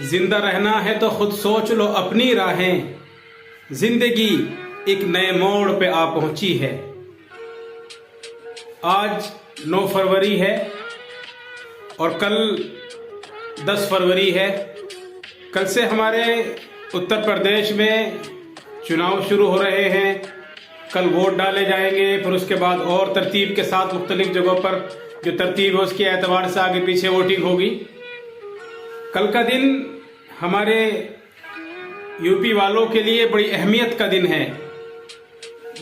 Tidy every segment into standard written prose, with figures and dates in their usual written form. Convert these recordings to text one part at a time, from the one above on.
जिंदा रहना है तो खुद सोच लो अपनी राहें, जिंदगी एक नए मोड़ पे आ पहुंची है। आज 9 फरवरी है और कल 10 फरवरी है। कल से हमारे उत्तर प्रदेश में चुनाव शुरू हो रहे हैं। कल वोट डाले जाएंगे, फिर उसके बाद और तरतीब के साथ मुख्तलिफ जगहों पर जो तरतीब है उसके एतबार से आगे पीछे वोटिंग होगी। कल का दिन हमारे यूपी वालों के लिए बड़ी अहमियत का दिन है,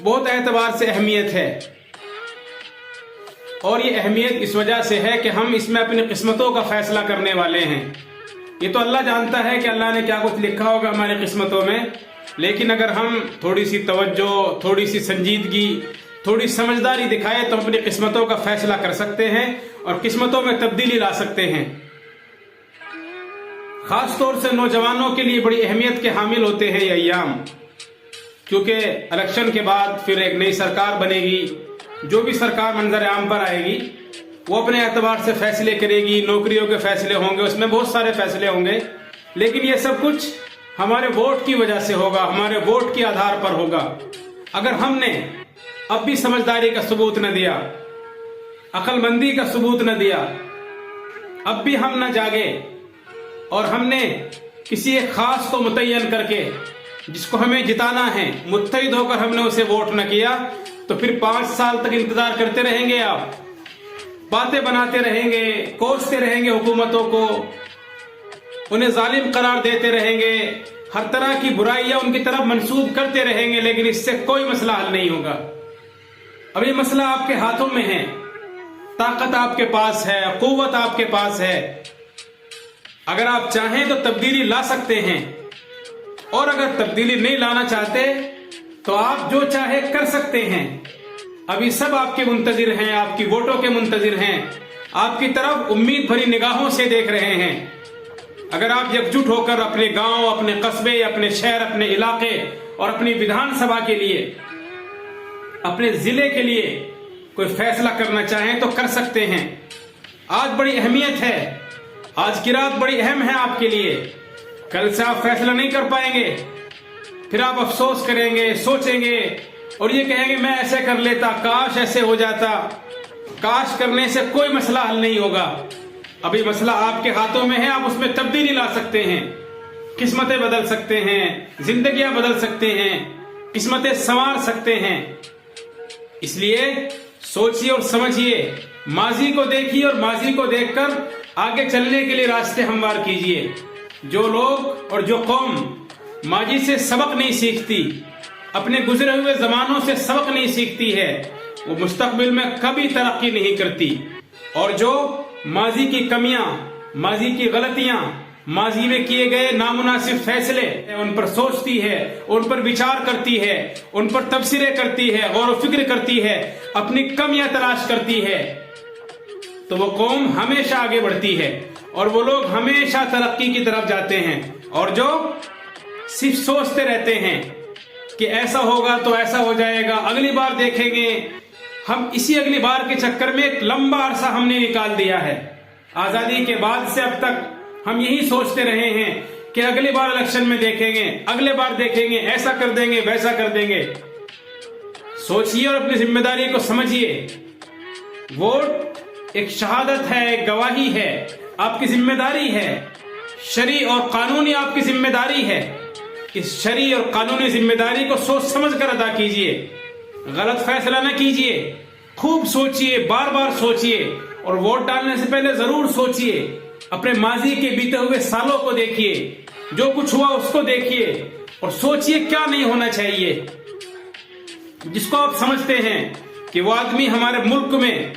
बहुत एतबार से अहमियत है। और ये अहमियत इस वजह से है कि हम इसमें अपनी किस्मतों का फैसला करने वाले हैं। ये तो अल्लाह जानता है कि अल्लाह ने क्या कुछ लिखा होगा हमारी किस्मतों में, लेकिन अगर हम थोड़ी सी तवज्जो, थोड़ी सी संजीदगी, थोड़ी समझदारी दिखाए तो अपनी किस्मतों का फैसला कर सकते हैं और किस्मतों में तब्दीली ला सकते हैं। खास तौर से नौजवानों के लिए बड़ी अहमियत के हामिल होते हैं ये अय्याम, क्योंकि इलेक्शन के बाद फिर एक नई सरकार बनेगी। जो भी सरकार मंजर आम पर आएगी वो अपने एतबार से फैसले करेगी, नौकरियों के फैसले होंगे, उसमें बहुत सारे फैसले होंगे, लेकिन ये सब कुछ हमारे वोट की वजह से होगा, हमारे वोट के आधार पर होगा। अगर हमने अब भी समझदारी का सबूत न दिया, अक्लमंदी का सबूत न दिया, अब भी हम न जागे और हमने किसी एक खास को मुतय्यन करके जिसको हमें जिताना है मुत्तहिद होकर हमने उसे वोट न किया, तो फिर 5 साल तक इंतजार करते रहेंगे, आप बातें बनाते रहेंगे, कोसते रहेंगे हुकूमतों को, उन्हें जालिम करार देते रहेंगे, हर तरह की बुराइयां उनकी तरफ मंसूब करते रहेंगे, लेकिन इससे कोई मसला हल नहीं होगा। अब ये मसला आपके हाथों में है, ताकत आपके पास है, कुव्वत आपके पास है। अगर आप चाहें तो तब्दीली ला सकते हैं, और अगर तब्दीली नहीं लाना चाहते तो आप जो चाहे कर सकते हैं। अभी सब आपके मुंतजिर हैं, आपकी वोटों के मुंतजिर हैं, आपकी तरफ उम्मीद भरी निगाहों से देख रहे हैं। अगर आप एकजुट होकर अपने गांव, अपने कस्बे, अपने शहर, अपने इलाके और अपनी विधानसभा के लिए, अपने जिले के लिए कोई फैसला करना चाहें तो कर सकते हैं। आज बड़ी अहमियत है, आज की रात बड़ी अहम है आपके लिए। कल से आप फैसला नहीं कर पाएंगे, फिर आप अफसोस करेंगे, सोचेंगे और ये कहेंगे मैं ऐसे कर लेता, काश ऐसे हो जाता। काश करने से कोई मसला हल नहीं होगा। अभी मसला आपके हाथों में है, आप उसमें तब्दीली ला सकते हैं, किस्मतें बदल सकते हैं, जिंदगियां बदल सकते हैं, किस्मतें संवार सकते हैं। इसलिए सोचिए और समझिए, माजी को देखिए और माजी को देखकर आगे चलने के लिए रास्ते हमवार कीजिए। जो लोग और जो कौम माजी से सबक नहीं सीखती, अपने गुजरे हुए जमानों से सबक नहीं सीखती है, वो मुस्तकबिल में कभी तरक्की नहीं करती। और जो माजी की कमियां, माजी की गलतियां, माजी में किए गए नामुनासिब फैसले उन पर सोचती है, उन पर विचार करती है, उन पर तबसरे करती है, गौर व फिक्र करती है, अपनी कमियां तलाश करती है, तो वो कौम हमेशा आगे बढ़ती है और वो लोग हमेशा तरक्की की तरफ जाते हैं। और जो सिर्फ सोचते रहते हैं कि ऐसा होगा तो ऐसा हो जाएगा, अगली बार देखेंगे, हम इसी अगली बार के चक्कर में एक लंबा अरसा हमने निकाल दिया है। आजादी के बाद से अब तक हम यही सोचते रहे हैं कि अगली बार इलेक्शन में देखेंगे, अगले बार देखेंगे, ऐसा कर देंगे, वैसा कर देंगे। सोचिए और अपनी जिम्मेदारी को समझिए। वोट एक शहादत है, एक गवाही है, आपकी जिम्मेदारी है, शरई और कानूनी आपकी जिम्मेदारी है। इस शरई और कानूनी जिम्मेदारी को सोच समझ कर अदा कीजिए, गलत फैसला न कीजिए, खूब सोचिए, बार बार सोचिए और वोट डालने से पहले जरूर सोचिए। अपने माजी के बीते हुए सालों को देखिए, जो कुछ हुआ उसको देखिए और सोचिए क्या नहीं होना चाहिए, जिसको आप समझते हैं कि वो आदमी हमारे मुल्क में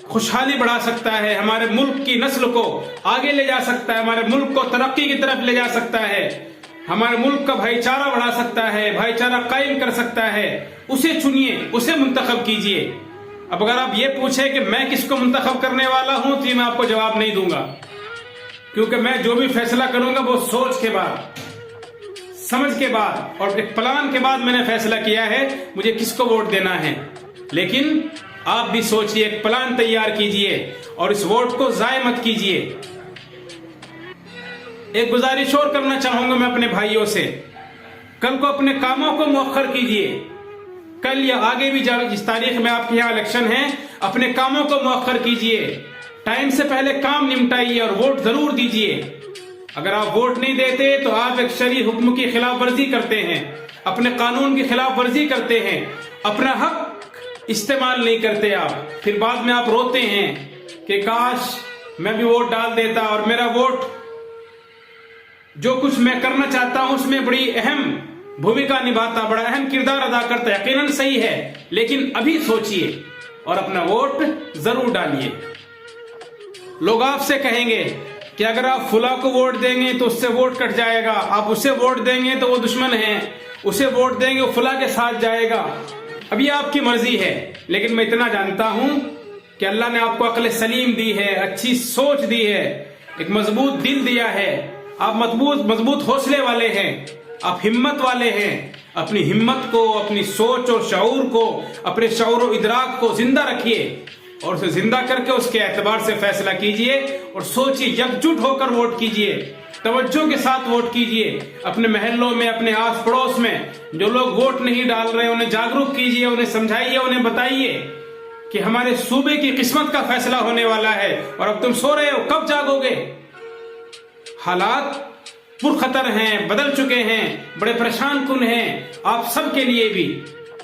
खुशहाली बढ़ा सकता है, हमारे मुल्क की नस्ल को आगे ले जा सकता है, हमारे मुल्क को तरक्की की तरफ ले जा सकता है, हमारे मुल्क का भाईचारा बढ़ा सकता है, भाईचारा कायम कर सकता है। उसे चुनिए, उसे मुंतखब कीजिए। अब अगर आप ये पूछे कि मैं किसको मुंतखब करने वाला हूं, तो मैं आपको जवाब नहीं दूंगा, क्योंकि मैं जो भी फैसला करूंगा वो सोच के बाद, समझ के बाद और एक प्लान के बाद मैंने फैसला किया है मुझे किसको वोट देना है। लेकिन आप भी सोचिए, एक प्लान तैयार कीजिए और इस वोट को जाय मत कीजिए। एक गुजारिश और करना चाहूंगा मैं अपने भाइयों से, कल को अपने कामों को मुअख्खर कीजिए। कल या आगे भी जिस तारीख में आपके यहाँ इलेक्शन है, अपने कामों को मुअख्खर कीजिए, टाइम से पहले काम निपटाइए और वोट जरूर दीजिए। अगर आप वोट नहीं देते तो आप एक शरई हुक्म की खिलाफ वर्जी करते हैं, अपने कानून की खिलाफ वर्जी करते हैं, अपना हक इस्तेमाल नहीं करते आप। फिर बाद में आप रोते हैं कि काश मैं भी वोट डाल देता और मेरा वोट जो कुछ मैं करना चाहता हूं उसमें बड़ी अहम भूमिका निभाता, बड़ा अहम किरदार अदा करता है। यकीनन सही है, लेकिन अभी सोचिए और अपना वोट जरूर डालिए। लोग आपसे कहेंगे कि अगर आप फुला को वोट देंगे तो उससे वोट कट जाएगा, आप उसे वोट देंगे तो वो दुश्मन है, उसे वोट देंगे वो फुला के साथ जाएगा। अभी आपकी मर्जी है, लेकिन मैं इतना जानता हूं कि अल्लाह ने आपको अक्ल सलीम दी है, अच्छी सोच दी है, एक मजबूत दिल दिया है, आप मजबूत हौसले वाले हैं, आप हिम्मत वाले हैं। अपनी हिम्मत को, अपनी सोच और शऊर को, अपने शऊर और इदराक को जिंदा रखिए और उसे जिंदा करके उसके एतबार से फैसला कीजिए और सोचिए, एकजुट होकर वोट कीजिए, तवज्जो के साथ वोट कीजिए। अपने महल्लों में, अपने आस पड़ोस में जो लोग वोट नहीं डाल रहे उन्हें जागरूक कीजिए, उन्हें समझाइए, उन्हें बताइए कि हमारे सूबे की किस्मत का फैसला होने वाला है और अब तुम सो रहे हो, कब जागोगे? हालात पुरखतर हैं, बदल चुके हैं, बड़े परेशान कुन हैं आप सब के लिए भी।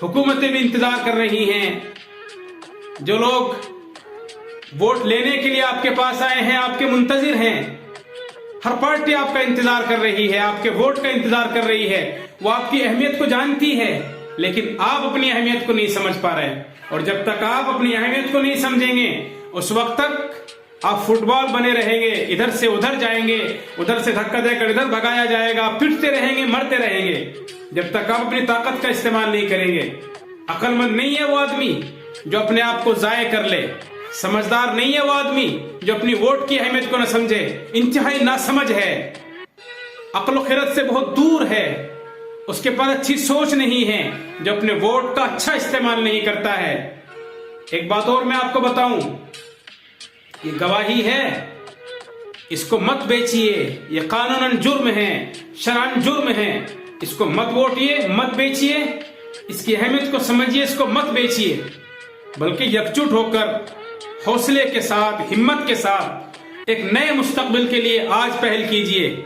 हुकूमतें भी इंतजार कर रही हैं। जो लोग वोट लेने के लिए आपके पास आए हैं, आपके मुंतजिर हैं, हर पार्टी आपका इंतजार कर रही है, आपके वोट का इंतजार कर रही है। वो आपकी अहमियत को जानती है, लेकिन आप अपनी अहमियत को नहीं समझ पा रहे। और जब तक आप अपनी अहमियत को नहीं समझेंगे, उस वक्त तक आप फुटबॉल बने रहेंगे, इधर से उधर जाएंगे, उधर से धक्का देकर इधर भगाया जाएगा, पिटते रहेंगे, मरते रहेंगे, जब तक आप अपनी ताकत का इस्तेमाल नहीं करेंगे। अक्लमंद नहीं है वो आदमी जो अपने आप को जाय कर ले, समझदार नहीं है वो आदमी जो अपनी वोट की अहमियत को न समझे, इंतहाई नासमझ है, अक्ल खिरत से बहुत दूर है, उसके पास अच्छी सोच नहीं है, जो अपने वोट का अच्छा इस्तेमाल नहीं करता है। एक बात और मैं आपको बताऊं, ये गवाही है, इसको मत बेचिए, ये कानूनन जुर्म है, शरअन जुर्म है, इसको मत वोटिए, मत बेचिए, इसकी अहमियत को समझिए, इसको मत बेचिए, बल्कि एकजुट होकर हौसले के साथ, हिम्मत के साथ एक नए मुस्तकबिल के लिए आज पहल कीजिए।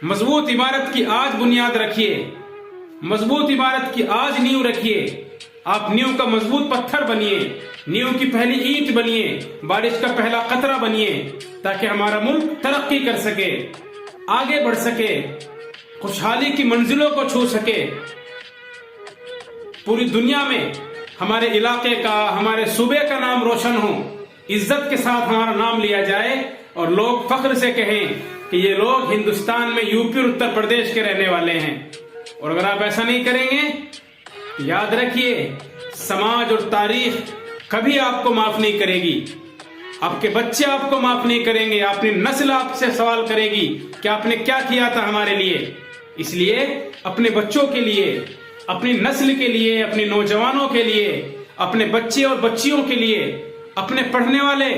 मजबूत इमारत की आज बुनियाद रखिए, मजबूत इमारत की आज नींव रखिए। आप नींव का मजबूत पत्थर बनिए, नींव की पहली ईंट बनिए, बारिश का पहला कतरा बनिए, ताकि हमारा मुल्क तरक्की कर सके, आगे बढ़ सके, खुशहाली की मंजिलों को छू सके। पूरी दुनिया में हमारे इलाके का, हमारे सूबे का नाम रोशन हो, इज्जत के साथ हमारा नाम लिया जाए और लोग फख्र से कहें कि ये लोग हिंदुस्तान में यूपी और उत्तर प्रदेश के रहने वाले हैं। और अगर आप ऐसा नहीं करेंगे, याद रखिए, समाज और तारीख कभी आपको माफ नहीं करेगी, आपके बच्चे आपको माफ नहीं करेंगे, अपनी नस्ल आपसे सवाल करेगी कि आपने क्या किया था हमारे लिए। इसलिए अपने बच्चों के लिए, अपनी नस्ल के लिए, अपने नौजवानों के लिए, अपने बच्चे और बच्चियों के लिए, अपने पढ़ने वाले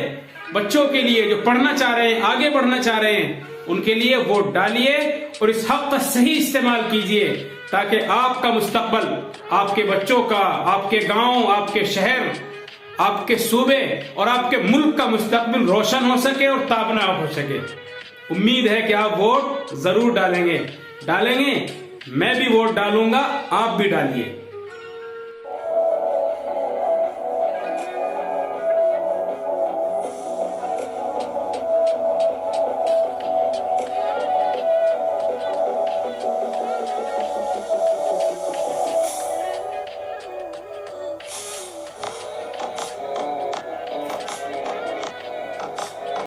बच्चों के लिए जो पढ़ना चाह रहे हैं, आगे बढ़ना चाह रहे हैं, उनके लिए वोट डालिए और इस हक का सही इस्तेमाल कीजिए, ताकि आपका मुस्तकबल, आपके बच्चों का, आपके गांव, आपके शहर, आपके सूबे और आपके मुल्क का मुस्तकबिल रोशन हो सके और ताबना हो सके। उम्मीद है कि आप वोट जरूर डालेंगे। मैं भी वोट डालूंगा, आप भी डालिए।